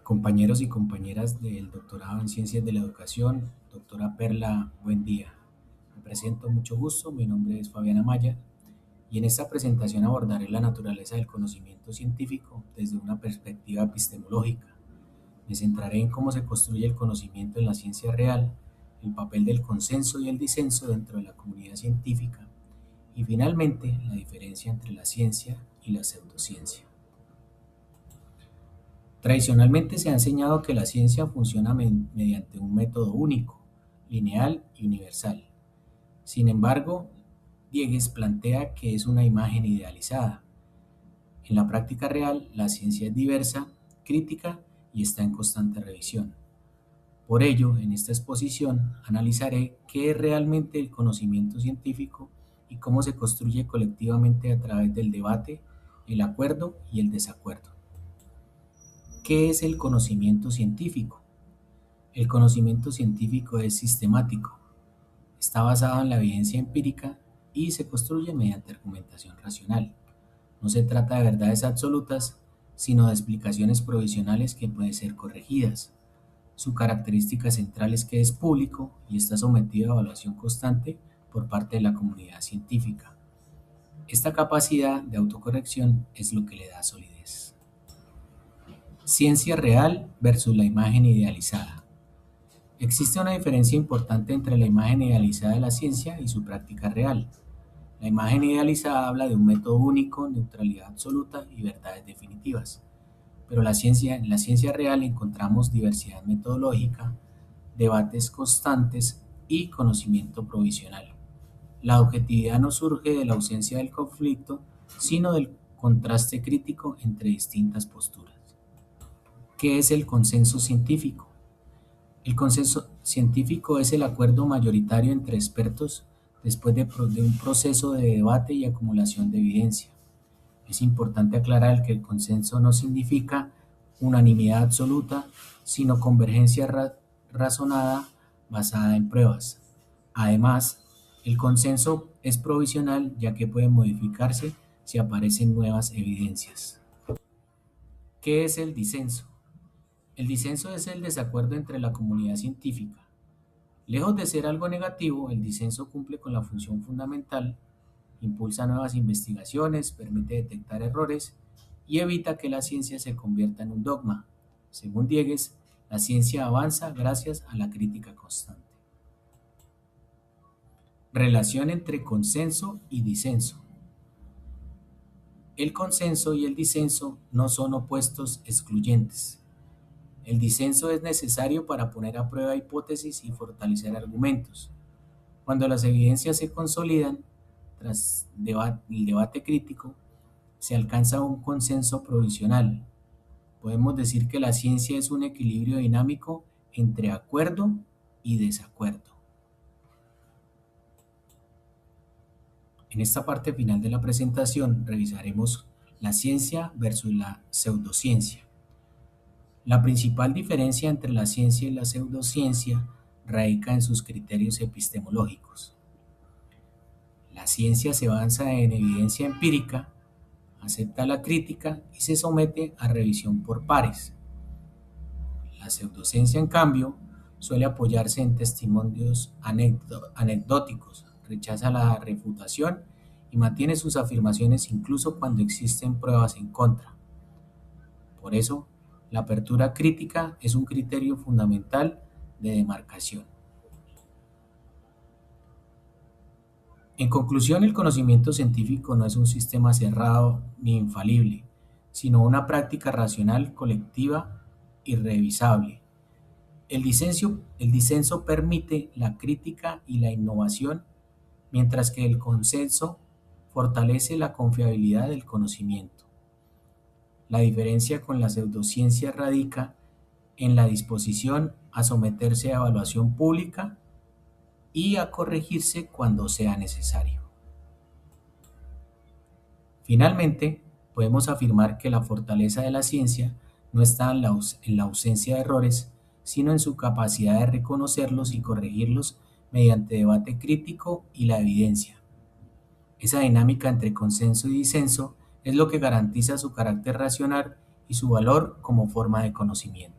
Compañeros y compañeras del doctorado en Ciencias de la Educación, doctora Perla, buen día. Me presento, mucho gusto, mi nombre es Fabián Amaya y en esta presentación abordaré la naturaleza del conocimiento científico desde una perspectiva epistemológica. Me centraré en cómo se construye el conocimiento en la ciencia real, el papel del consenso y el disenso dentro de la comunidad científica y finalmente la diferencia entre la ciencia y la pseudociencia. Tradicionalmente se ha enseñado que la ciencia funciona mediante un método único, lineal y universal. Sin embargo, Diegues plantea que es una imagen idealizada. En la práctica real, la ciencia es diversa, crítica y está en constante revisión. Por ello, en esta exposición analizaré qué es realmente el conocimiento científico y cómo se construye colectivamente a través del debate, el acuerdo y el desacuerdo. ¿Qué es el conocimiento científico? El conocimiento científico es sistemático, está basado en la evidencia empírica y se construye mediante argumentación racional. No se trata de verdades absolutas, sino de explicaciones provisionales que pueden ser corregidas. Su característica central es que es público y está sometido a evaluación constante por parte de la comunidad científica. Esta capacidad de autocorrección es lo que le da solidez. Ciencia real versus la imagen idealizada. Existe una diferencia importante entre la imagen idealizada de la ciencia y su práctica real. La imagen idealizada habla de un método único, neutralidad absoluta y verdades definitivas. Pero en la ciencia real encontramos diversidad metodológica, debates constantes y conocimiento provisional. La objetividad no surge de la ausencia del conflicto, sino del contraste crítico entre distintas posturas. ¿Qué es el consenso científico? El consenso científico es el acuerdo mayoritario entre expertos después de un proceso de debate y acumulación de evidencia. Es importante aclarar que el consenso no significa unanimidad absoluta, sino convergencia razonada basada en pruebas. Además, el consenso es provisional ya que puede modificarse si aparecen nuevas evidencias. ¿Qué es el disenso? El disenso es el desacuerdo entre la comunidad científica. Lejos de ser algo negativo, el disenso cumple con la función fundamental, impulsa nuevas investigaciones, permite detectar errores y evita que la ciencia se convierta en un dogma. Según Diegues, la ciencia avanza gracias a la crítica constante. Relación entre consenso y disenso. El consenso y el disenso no son opuestos excluyentes. El disenso es necesario para poner a prueba hipótesis y fortalecer argumentos. Cuando las evidencias se consolidan, tras el debate crítico, se alcanza un consenso provisional. Podemos decir que la ciencia es un equilibrio dinámico entre acuerdo y desacuerdo. En esta parte final de la presentación revisaremos la ciencia versus la pseudociencia. La principal diferencia entre la ciencia y la pseudociencia radica en sus criterios epistemológicos. La ciencia se basa en evidencia empírica, acepta la crítica y se somete a revisión por pares. La pseudociencia, en cambio, suele apoyarse en testimonios anecdóticos, rechaza la refutación y mantiene sus afirmaciones incluso cuando existen pruebas en contra. Por eso, la apertura crítica es un criterio fundamental de demarcación. En conclusión, el conocimiento científico no es un sistema cerrado ni infalible, sino una práctica racional, colectiva y revisable. El disenso permite la crítica y la innovación, mientras que el consenso fortalece la confiabilidad del conocimiento. La diferencia con la pseudociencia radica en la disposición a someterse a evaluación pública y a corregirse cuando sea necesario. Finalmente, podemos afirmar que la fortaleza de la ciencia no está en la ausencia de errores, sino en su capacidad de reconocerlos y corregirlos mediante debate crítico y la evidencia. Esa dinámica entre consenso y disenso es lo que garantiza su carácter racional y su valor como forma de conocimiento.